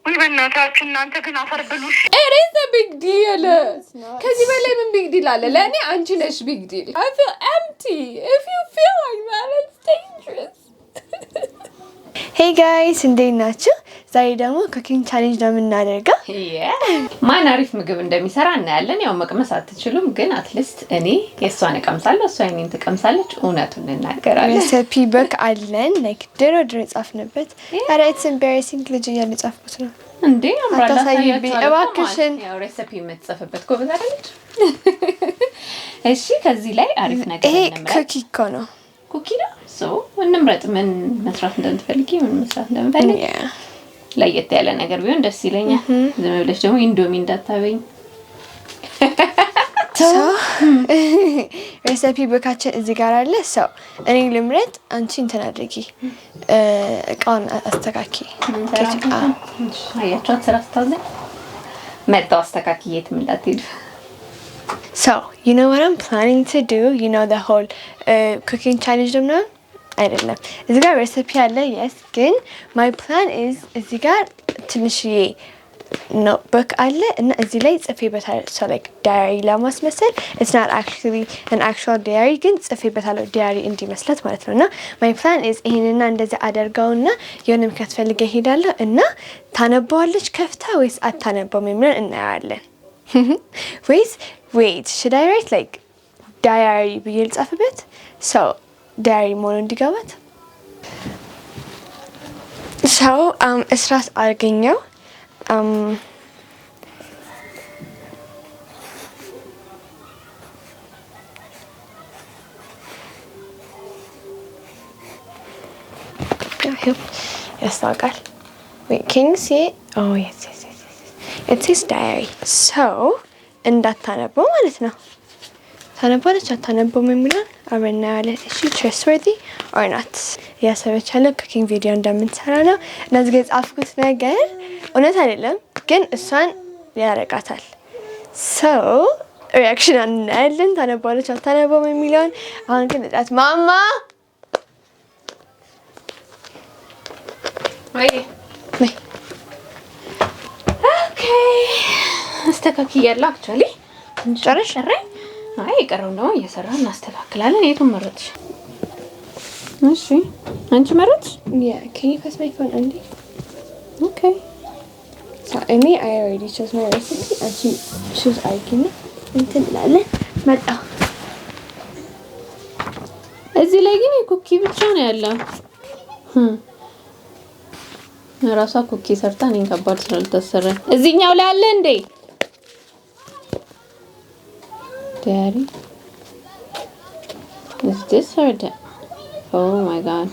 ወይ በእናታችሁ እናንተ ግን አፈር ብሉሽ። ኤሬስ ቢግ ዲል ከዚህ በላይ ምን ቢግ ዲል አለ? ለእኔ አንቺ ነሽ ቢግ ዲል። I feel empty. If you feel like that, it's dangerous. Hey guys, እንዴት ናችሁ? ዛሬ ደግሞ ኩኪንግ ቻሌንጅ ነው የምናደርገው። ማን አሪፍ ምግብ እንደሚሰራ እናያለን። ያው መቅመስ አትችሉም፣ ግን አትሊስት እኔ የእሷን እቀምሳለሁ፣ እሷ የእኔን ትቀምሳለች። እውነቱን እንናገራለን። ሬሲፒ ቡክ አለን፣ ላይክ ድሮ ጻፍንበት። ኧረ ኢትስ ኤምባራሲንግ ልጅ እያለ ጻፍኩት ነው እንዴ? አታሳይብኝ እባክሽን። ያው ሬሲፒ የምትጽፍበት ጎበዝ አይደለች? እሺ፣ ከዚህ ላይ አሪፍ ነገር እንምረጥ። ኩኪ እኮ ነው። ኩኪ ነው። እንምረጥ ምን መስራት እንደምትፈልጊ፣ ምን መስራት እንደምትፈልጊ። ለየት ያለ ነገር ቢሆን ደስ ይለኛል። ዝም ብለሽ ደግሞ ኢንዶሚ እንዳታበኝ። ሬሲፒ ቡካችን እዚህ ጋር አለ። እኔ ልምረጥ፣ አንቺ እንትን አድርጊ፣ እቃውን አስተካኪ። አያችኋት ስራ ስታዘኝ መጣው አስተካኪ፣ የትም እንዳትሄዱ። So, you know what I'm planning to do? You know the whole cooking challenge ነው አይደለም? እዚህ ጋር ሬሲፒ አለ። yes, ግን my plan is እዚህ ጋር ትንሽዬ notebook አለ እና እዚህ ላይ ጽፌበታለሁ። so like diary ለማስመሰል it's not actually an actual diary ግን ጽፌበታለሁ diary እንዲመስላት ማለት ነውና my plan is ይሄንና እንደዚህ አደርጋውና የሆነም ከተፈልገ ሄዳለሁ እና ታነባዋለች ከፍታ ወይስ አታነባውም የሚለውን እናያለን። wait, should I write like diary ብዬ ልጻፍበት? diary መሆኑ እንዲገባት። እስራት አገኘው። ያስታውቃል። wait, can you see it? oh yes. It says diary. እንዳታነበው ማለት ነው። ታነባለች አታነበውም የሚለውን አብረን እናያለን። እሺ trustworthy or not ያሰበች ያለው ኩኪንግ ቪዲዮ እንደምንሰራ ነው። እነዚህ ጋር የጻፍኩት ነገር እውነት አይደለም፣ ግን እሷን ያረጋታል። ሪአክሽን እናያለን። ታነባለች አታነበውም የሚለውን። አሁን ግን እጣት ማማ ወይ አስተካክያለሁ። አክቹአሊ ጨረሽ? አይ የቀረው ነው እየሰራን እናስተካክላለን። የቱን መረጥሽ? እሺ አንቺ መረጥሽ? Yeah, can you pass my phone Andy? Okay. I already chose my recipe. አንቺ choose አይኪና እንትን ላለ መጣ። እዚህ ላይ ግን ኩኪ ብቻ ነው ያለው። ራሷ ኩኪ ሰርታ እኔን ከባድ ስራ ልታሰራ እዚህኛው ላይ አለ እንዴ? Daddy, is this her dad? Oh my god.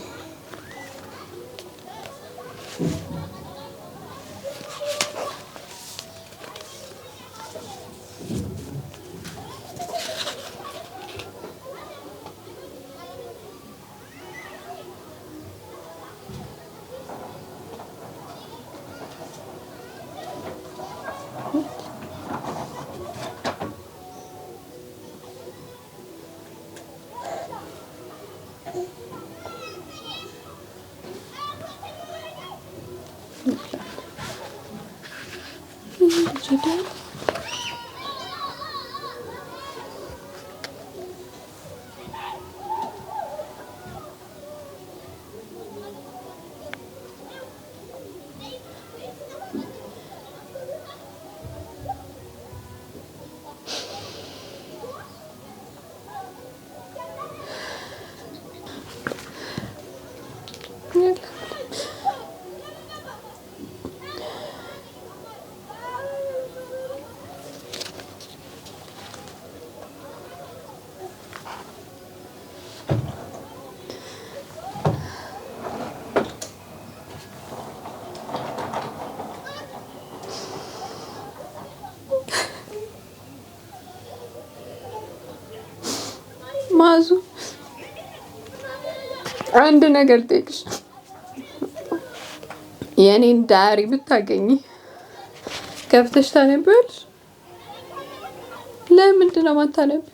ማዙ አንድ ነገር ጠይቅሽ፣ የኔን ዳሪ ብታገኚ ከፍተሽ ታነቢያለሽ? ለምንድን ነው የማታነቢው?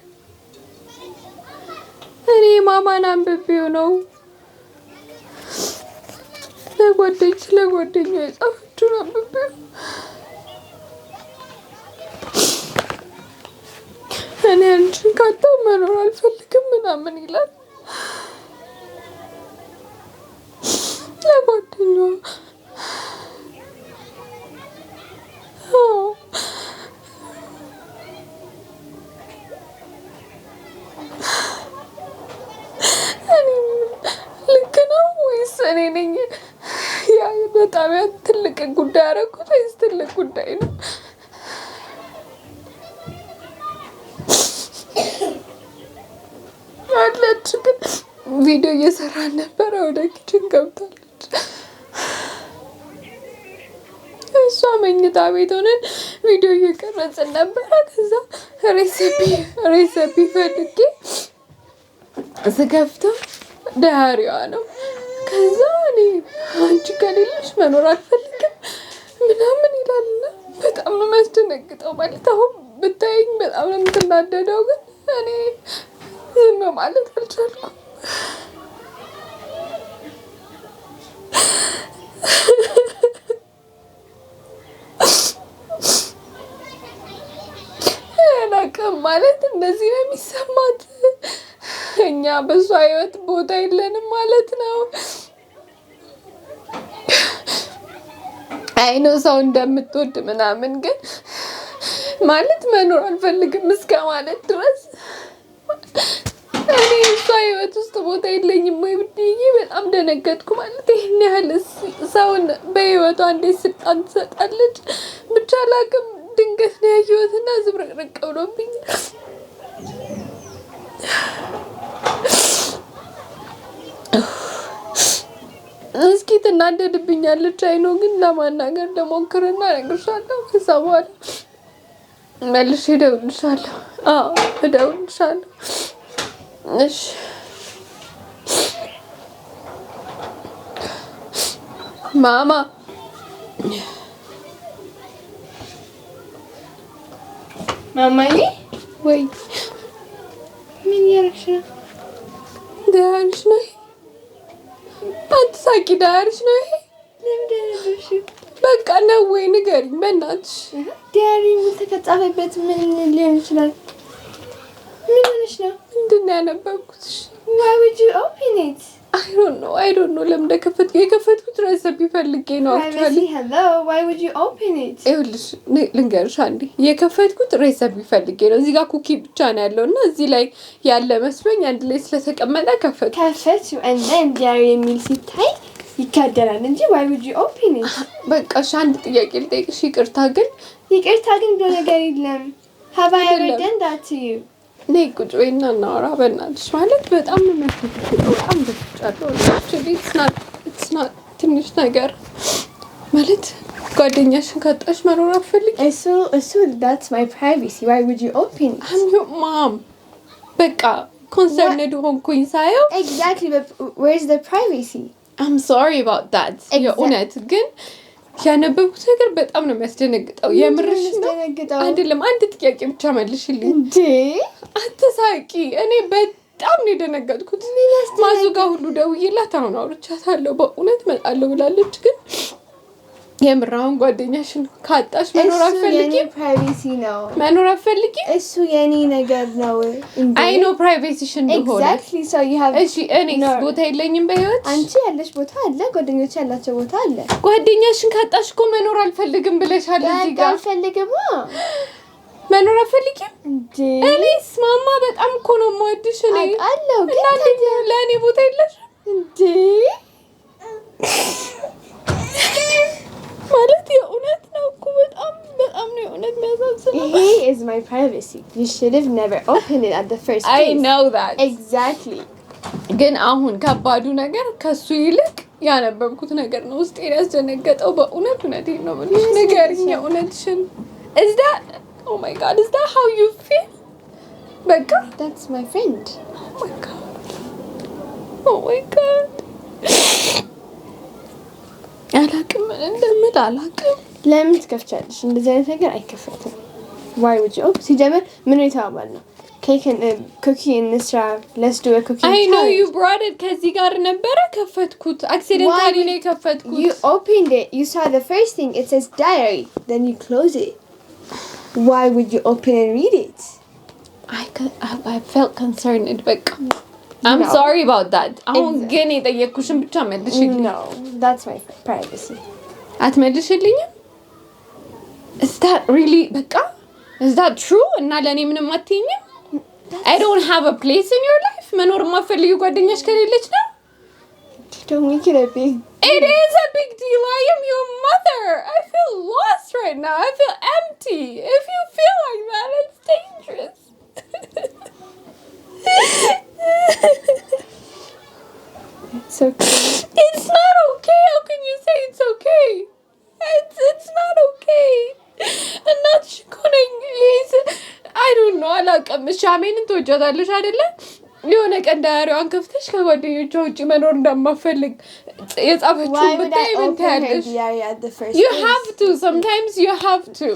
እኔ ማማን አንብቤው ነው ለጓደኛው የጻፈችውን አንብቤው ካጣው መኖር አልፈልግም ምናምን ይላል ለጓደኛዋ ልክ ነው ወይስ እኔ ነኝ ያ በጣም ትልቅ ጉዳይ አደረኩት ወይስ ትልቅ ጉዳይ ነው? አለች ግን ቪዲዮ እየሰራን ነበረ። ወደ ኪችን ገብታለች። እሷ መኝታ ቤት ሆነን ቪዲዮ እየቀረጽን ነበረ። ከዛ ሬሲፒ ፈልጌ ስከፍተው ዳያሪዋ ነው። ከዛ እኔ አንቺ ከሌለሽ መኖር አልፈልግም ምናምን ይላልና በጣም ነው የሚያስደነግጠው። ማለት አሁን ብታይኝ በጣም ነው የምትናደደው፣ ግን እኔ ዝም ማለት አልቻልኩም። አላውቅም ማለት እንደዚህ ነው የሚሰማት። እኛ በሷ ህይወት ቦታ የለንም ማለት ነው። አይኖ ሰው እንደምትወድ ምናምን፣ ግን ማለት መኖር አልፈልግም እስከ ማለት ድረስ እኔ እሷ ህይወት ውስጥ ቦታ የለኝም ወይ ብዬ በጣም ደነገጥኩ። ማለት ይሄን ያህል ሰውን በህይወቷ እንዴት ስልጣን ትሰጣለች? ብቻ አላውቅም። ድንገት ነው ያየሁትና ዝብርቅርቅ ብሎብኝ እስኪ ትናደድብኛለች። አይኖ ግን ለማናገር ልሞክርና እነግርሻለሁ። ከዛ በኋላ መልሼ እደውልልሻለሁ። እደውልልሻለሁ። እሺ ማማ ማማዬ፣ ወይ ምን እያደረግሽ ነው? ዳያሪሽ ነው ይሄ? አትሳቂ። ዳያሪሽ ነው ይሄ? ለምን ደረበሽ? በቃ ነው ወይ ንገሪኝ በእናትሽ። ዳያሪ ምን ተከጻፈበት? ምን ሊሆን ይችላል? ምን ሆነሽ ነው? ምንድን ነው ያነበብኩት? Why would you open it? I don't know ለምን የከፈትኩት ሬሲፒ ፈልጌ ነው። Privacy, hello. Why would you open it? ይኸውልሽ ልንገርሽ አንዴ፣ የከፈትኩት ሬሲፒ ፈልጌ ነው። እዚህ ጋር ኩኪ ብቻ ነው ያለው እና እዚህ ላይ ያለ መስሎኝ አንድ ላይ ስለተቀመጠ ከፈትኩ። and then diary የሚል ሲታይ ይካደራል እንጂ why would you open it? በቃ አንድ ጥያቄ ልጠይቅሽ። ይቅርታ ግን ብሎ ነገር የለም። Have I ever done that to you? ነይ ቁጭ በይና እናወራ በእናትሽ። ማለት በጣም ነው የሚያስፈልገው። በጣም ደፍጫለሁ። it's not ትንሽ ነገር ማለት ጓደኛሽን ካጣሽ መኖር አትፈልጊ? እሱ that's my privacy. Why would you open it? I'm your mom. በቃ ኮንሰርንድ ሆንኩኝ ሳየው። Exactly, but where's the privacy? I'm sorry about that. የእውነት ግን ያነበብኩት ነገር በጣም ነው የሚያስደነግጠው። የምርሽ ነው አይደለም? አንድ ጥያቄ ብቻ መልሽልኝ። አትሳቂ። እኔ በጣም ነው የደነገጥኩት። ማዙ ጋር ሁሉ ደውዬላት አሁን አውርቻታለሁ። በእውነት እመጣለሁ ብላለች። ግን የምራውን ጓደኛሽን ካጣሽ መኖር አትፈልጊም? ፕራይቬሲ ነው መኖር አትፈልጊም? እሱ የኔ ነገር ነው። አይ ኖ ፕራይቬሲሽ እንደሆነ። Exactly, so you have እሺ እኔ ቦታ የለኝም በህይወት። አንቺ ያለሽ ቦታ አለ፣ ጓደኞች ያላቸው ቦታ አለ። ጓደኛሽን ካጣሽ እኮ መኖር አልፈልግም ብለሻል። እዚህ ጋር አልፈልግም መኖር አትፈልጊም እንዴ? እኔስ ማማ በጣም እኮ ነው የምወድሽ። እኔ አለው ግን ለእኔ ቦታ የለሽ እንዴ? ማለት የእውነት ነው እኮ በጣም ነው የእውነት የሚያሳዝነው። ይሄ is my privacy. You should have never opened it at the first place. I know that. Exactly. ግን አሁን ከባዱ ነገር ከሱ ይልቅ ያነበብኩት ነገር ነው ውስጤን ያስደነገጠው። እውነቴን ነው የምልሽ። ንገሪኝ የእውነትሽን። Is that oh my god, is that how you feel? በቃ that's my friend. Oh my god. አላውቅም ምን እንደምል አላውቅም። ለምን ትከፍቻለሽ? እንደዚህ አይነት ነገር አይከፈትም። Why would you open? ሲጀመር ምን የተባባል ነው? Cake and cookie in this let's do a cookie. I know you brought it. ከዚህ ጋር ነበረ ከፈትኩት። accidentally ነው የከፈትኩት. You opened it. You saw the first thing. It says diary. Then you close it. Why would you open and read it? አይ I felt concerned በቃ I'm sorry about that. አሁን ግን የጠየቅኩሽን ብቻ መልሽልኝ። No, that's my privacy. አትመልሽልኝም? Is that really በቃ? Is that true? እና ለኔ ምንም አትይኝም? I don't have a place in your life. መኖር የማትፈልጊው ጓደኛሽ ከሌለች ነው? Don't make it a big deal. It is a big deal. I am your mother. I feel lost right now. I feel empty. If you feel like that, it's dangerous. It's okay. It's not okay. How can you say it's okay? It's not okay. And not shikoning is I don't know. አላውቅም። ሻሜንን ትወጃታለሽ አይደለ? የሆነ ቀን ዳያሪዋን ከፍተሽ ከጓደኞቿ ውጪ መኖር እንደማፈልግ የጻፈችውን ብታይ ምን ታያለሽ? You have to. Sometimes you have to.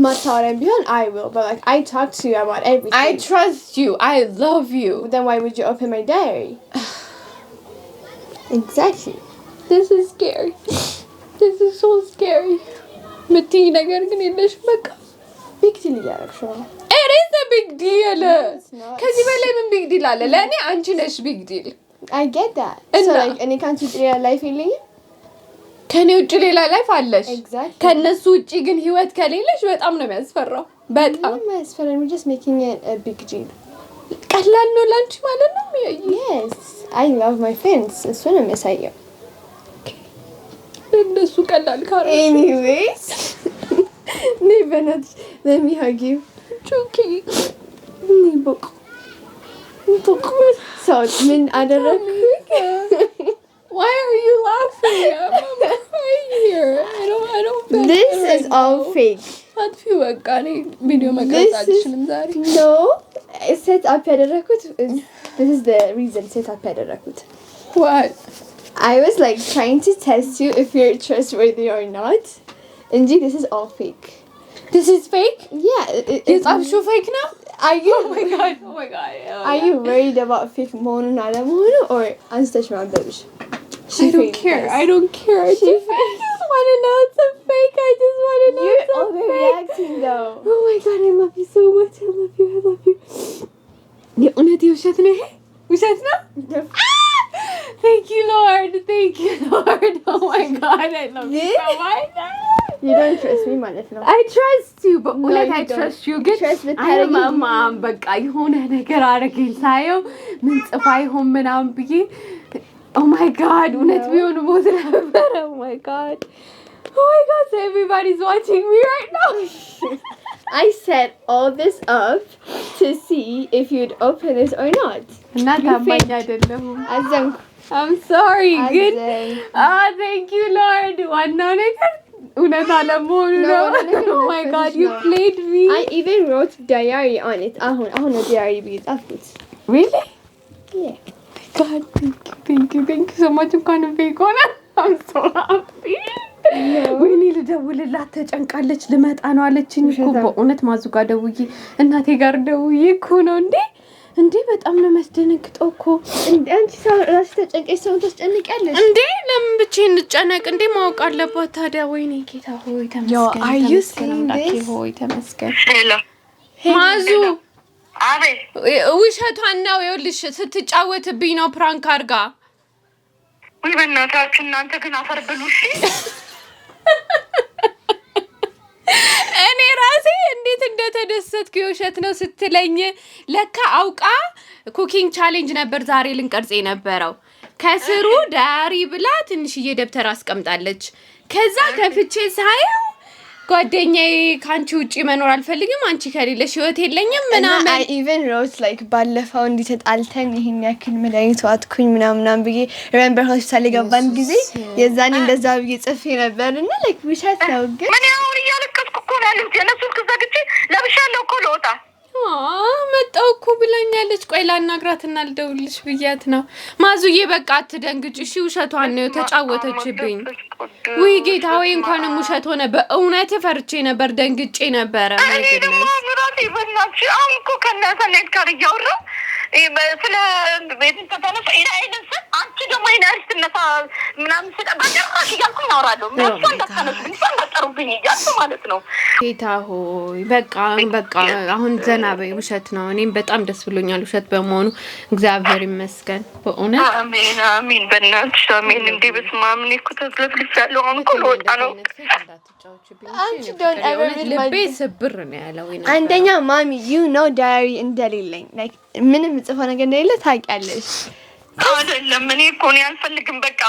ማታወራም ቢሆን I will, but like I talk to you about everything. I trust you. I love you. Then why would you open my diary? Exactly. This is scary. This is so scary. ምትይ ነገር ግን የለሽ በቃ Big deal እያደረግሽ ነው። It is a big deal. ከዚህ በላይ ምን big deal አለ? ለእኔ አንቺ ነሽ big deal. I get that. So like እኔ ካንቺ ውጭ ሌላ ላይፍ የለኝም? ከኔ ውጭ ሌላ ላይፍ አለሽ። Exactly. ከነሱ ውጭ ግን ህይወት ከሌለሽ በጣም ነው የሚያስፈራው። በጣም I'm just making it a big deal. ቀላል ነው ላንቺ ማለት ነው? Yes. I love my friends. እሱ ነው የሚያሳየው። እነሱ ቀላል ካረሽ Anyways. በእናትሽ let me hug you. Okay. So ምን አደረግ? Why are you laughing? I'm crying here. I don't feel This good is right all now. fake. አጥፊ በቃ እኔ ቪዲዮ መቅረጽ አልችልም ዛሬ። No. Set up ያደረኩት this is the reason set up ያደረኩት. What? I was like trying to test you if you're trustworthy or not. And this is all fake. This is fake? Yeah. የጻፍሽው fake ነው? Are you? Oh my god. Oh my god. Are you worried about fake መሆኑን አለመሆኑ or አንስተሽ ማንበብሽ? I don't care. I don't care. I just want to know it's a fake. I just want to know You're it's a fake. overreacting though. Oh my god, I love you so much. I love you. I love you. የእውነት ውሸት ነው ይሄ? ውሸት ነው? Thank you, Lord. Thank you, Lord. Oh my god, I love you so much. You don't trust me ማለት ነው. I trust you, but No, like you I don't. trust you. ግን አይማማም በቃ የሆነ ነገር አረገኝ ሳየው ምን ጽፋ ይሆን ምናምን ብዬ oh my god እውነት ቢሆን ሞት ነበር. Oh my god. Oh my god, so everybody's watching me right now. I set all this up to see if you'd open this or not. እና ታማኝ አይደለሁም. አዘንኩ. I'm sorry. Good. አዘንኩ. Thank you, Lord. ዋናው ነገር እውነት አለመሆኑ ነው. Oh my god, you played me. I even wrote diary on it. አሁን ነው diary ብዬ ጻፍኩት. Really? Yeah. God, thank you so much. እንኳን fake ሆነ. I'm so happy. ወይኔ ልደውልላት ተጨንቃለች ልመጣ ነው አለችኝ እኮ በእውነት ማዙጋ ደውዬ እናቴ ጋር ደውዬ እኮ ነው እንዴ በጣም ነው መስደነግጠው እኮ አንቺ ራስሽ ተጨንቀሽ ሰው ታስጨንቂያለሽ እንዴ ለምን ብቻዬን እንጨነቅ እንዴ ማወቅ አለባት ታዲያ ወይኔ ጌታ ሆይ ተመስገን are you saying this? ሆይ ተመስገን ሄሎ ማዙ አቤት ውሸቷን ነው ይኸውልሽ ስትጫወትብኝ ነው ፕራንክ አድርጋ ወይ በእናታችሁ እናንተ ግን አፈር ብሉ እሺ እኔ ራሴ እንዴት እንደተደሰትኩ የውሸት ነው ስትለኝ ለካ አውቃ ኩኪንግ ቻሌንጅ ነበር ዛሬ ልንቀርጽ የነበረው ከስሩ ዳሪ ብላ ትንሽዬ ደብተር አስቀምጣለች ከዛ ከፍቼ ሳይው ጓደኛዬ ካንቺ ውጪ መኖር አልፈልግም አንቺ ከሌለሽ ህይወት የለኝም ምናምን I even wrote like ባለፈው እንዲተጣልተን ይሄን ያክል መድኃኒት ዋጥኩኝ ምናምን ብዬ remember hospital የገባን ጊዜ የዛኔ እንደዛ ብዬ ጽፌ ነበርና like ውሸት ነው ግን ምን ያው እያለቀስኩ እኮ ነው ያለሁት የነሱን ከዛግቼ ለብሻለሁ እኮ ልወጣ መጣሁ እኮ ብላኛለች ቆይ ላናግራትና ልደውልልሽ ብያት ነው ማዙዬ በቃ አትደንግጭ እሺ ውሸቷን ነው ተጫወተችብኝ ወይ ጌታ ወይ እንኳንም ውሸት ሆነ በእውነት ፈርቼ ነበር ደንግጬ ነበር እኔ ደግሞ ምራቴ በእናትሽ አሁን እኮ ከእናንተ ጋር እያወራሁ ስለ ቤት ተተነፈ አይደንስ አንቺ ደግሞ ይናርስትነታ ምናምን ስለባደረሽ እያልኩኝ አወራለሁ። ምን እንዳታነሱ እንሰጣጣሩብኝ እያልኩ ማለት ነው። ጌታ ሆይ በቃ አሁን ዘና በይ። ውሸት ነው። እኔም በጣም ደስ ብሎኛል ውሸት በመሆኑ እግዚአብሔር ይመስገን በእውነት አሜን አሜን። በእናትሽ አሜን። እንዴ በስመ አብ እኔ እኮ ተዝለፍልሻለሁ። አሁን እኮ ልወጣ ነው። አንቺ don't ever read my ልቤ ስብር ነው ያለው። አንደኛ ማሚ you know diary እንደሌለኝ like ምንም ጽፎ ነገር እንደሌለ ታውቂያለሽ አይደለም። እኔ እኮ ነው አልፈልግም። በቃ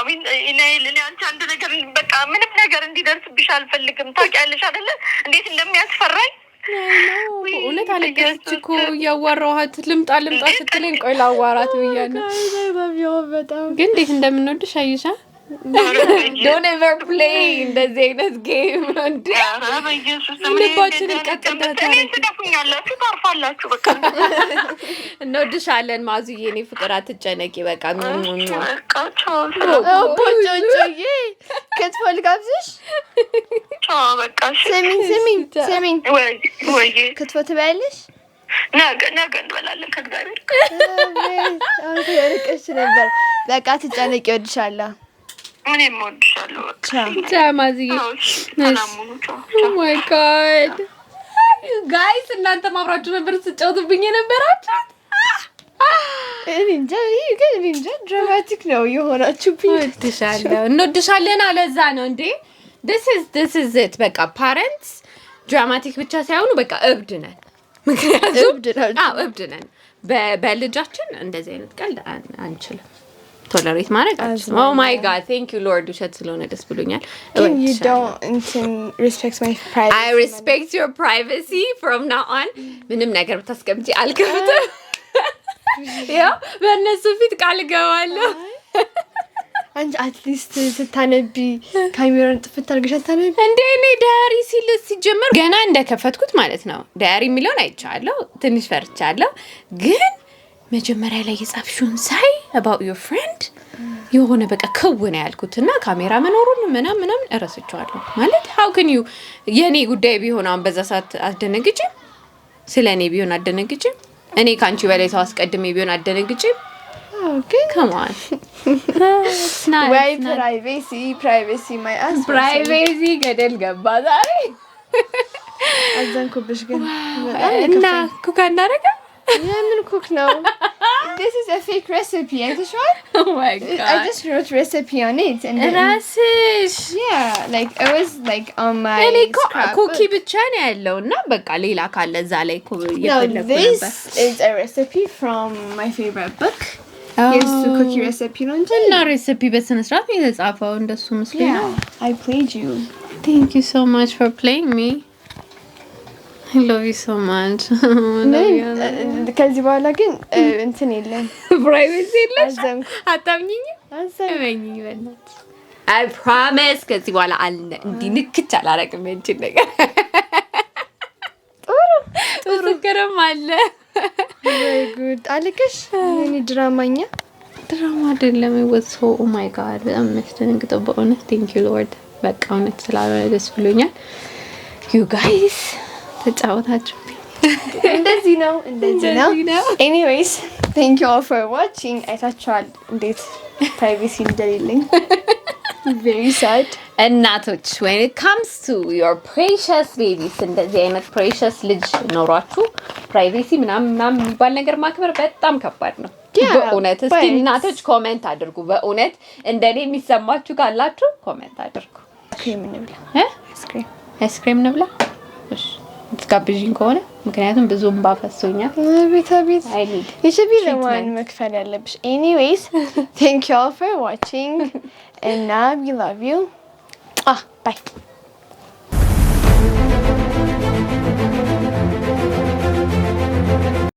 እኔ አንቺ አንድ ነገር በቃ ምንም ነገር እንዲደርስብሽ አልፈልግም። ታውቂያለሽ አይደለ እንዴት እንደሚያስፈራኝ። እውነት አለቀች እኮ እያዋራኋት ልምጣ ስትለኝ ቆይ ላዋራት ብያለሁ። ግን እንዴት እንደምንወድሽ አይሻ don't ever play እንደዚህ አይነት ጌም እንዴ ልባችንን ትደፉኛላችሁ ታርፋላችሁ። በቃ እንወድሻለን ማዙዬ። እኔ ፍቅር አትጨነቂ በቃ ቆንጆዬ ክትፎ ልጋብዝሽ። በቃ ስሚኝ ወይ ክትፎ ትበያለሽ? ነገ እንበላለን ከእግዚአብሔር ርቀሽ ነበር። በቃ ትጨነቂ እወድሻለሁ። እኔም እወድሻለሁ። ቻው ማዝዬ። ኦ ማይ ጋድ ጋይስ እናንተ ማብራችሁ ነበር ስትጫወቱብኝ የነበራችሁ። እኔ እንጃ ድራማቲክ ነው የሆናችሁብኝ። እንወድሻለን አለዛ ነው እንዴ። this is it በቃ ፓረንትስ ድራማቲክ ብቻ ሳይሆኑ በቃ እብድ ነን። ምክንያቱም እብድ ነን። በልጃችን እንደዚህ አይነት ቀልድ አንችልም ቶለሬት ማድረግ አልችልም። ኦ ማይ ጋድ ቴንክ ዩ ሎርድ ውሸት ስለሆነ ደስ ብሎኛል። you don't respect my privacy. I respect your privacy from now on. ምንም ነገር ብታስቀምጪ አልከፍትም። ያው በእነሱ ፊት ቃል ገባለሁ። አንቺ አትሊስት ስታነቢ ካሜራውን ጥፍት አድርገሽ አታነቢ እንዴ? እኔ ዳያሪ ሲጀመር ገና እንደከፈትኩት ማለት ነው ዳያሪ የሚለውን አይቻለሁ። ትንሽ ፈርቻለሁ ግን መጀመሪያ ላይ የጻፍሽውን ሳይ about your friend የሆነ በቃ ከወነ ያልኩትና ካሜራ መኖሩን ምናምን እረስቸዋለሁ። ማለት how can you የኔ ጉዳይ ቢሆን አሁን በዛ ሰዓት አስደነግጭም? ስለኔ ቢሆን አስደነግጭም? እኔ ካንቺ በላይ ሰው አስቀድሜ ቢሆን አስደነግጭም? Okay, come on. It's not why privacy my ass privacy ገደል ገባ ዛሬ። አዘንኩብሽ ግን እና ኩካ እናደርጋ የምን ኩክ ነው? This is a fake recipe. Oh my god. I just wrote recipe on it and rashish. Yeah, like it was like on my cookie ብቻ ነው ያለውና በቃ ሌላ ካለ እዛ ላይ እየፈለኩ ነበር. This is a recipe from my favorite book. Yes, the cookie recipe ነው እንጂ እና recipe በስነ ስርዓት የተጻፈው እንደሱ መስሎኝ ነው. I played you. Thank you so much for playing me. I love you so much. ከዚህ በኋላ ግን እንትን የለም ፕራይቬሲ የለም። አታምኚኝ? አሰበኝኝ በእናትሽ። I promise ከዚህ በኋላ እንዲህ ንክች አላረግም እንጂ ነገር ጥሩ ምስክርም አለ። very good አልከሽ እኔ ድራማ አይደለም ወሶ ኦ ማይ ጋድ በጣም የሚያስደነግጠው በእውነት thank you lord በቃ እውነት ስላልሆነ ደስ ብሎኛል። you guys ተጫወታችሁ እንደዚህ ነው anyways thank you all for watching አይታችኋል እንዴት ፕራይቬሲ እንደሌለኝ very sad እናቶች when it comes to your precious babies እንደዚህ አይነት precious ልጅ ኖሯችሁ ፕራይቬሲ ምናምን የሚባል ነገር ማክበር በጣም ከባድ ነው በእውነት። እስኪ እናቶች ኮሜንት አድርጉ በእውነት እንደኔ የሚሰማችሁ ካላችሁ ኮሜንት አድርጉ። አይስክሪም እንብላ እሺ ትጋብዥኝ ከሆነ ምክንያቱም ብዙም ባፈሶኛል። ቤት ይሽቢ ለማን መክፈል ያለብሽ anyways thank you all for watching and now we love you bye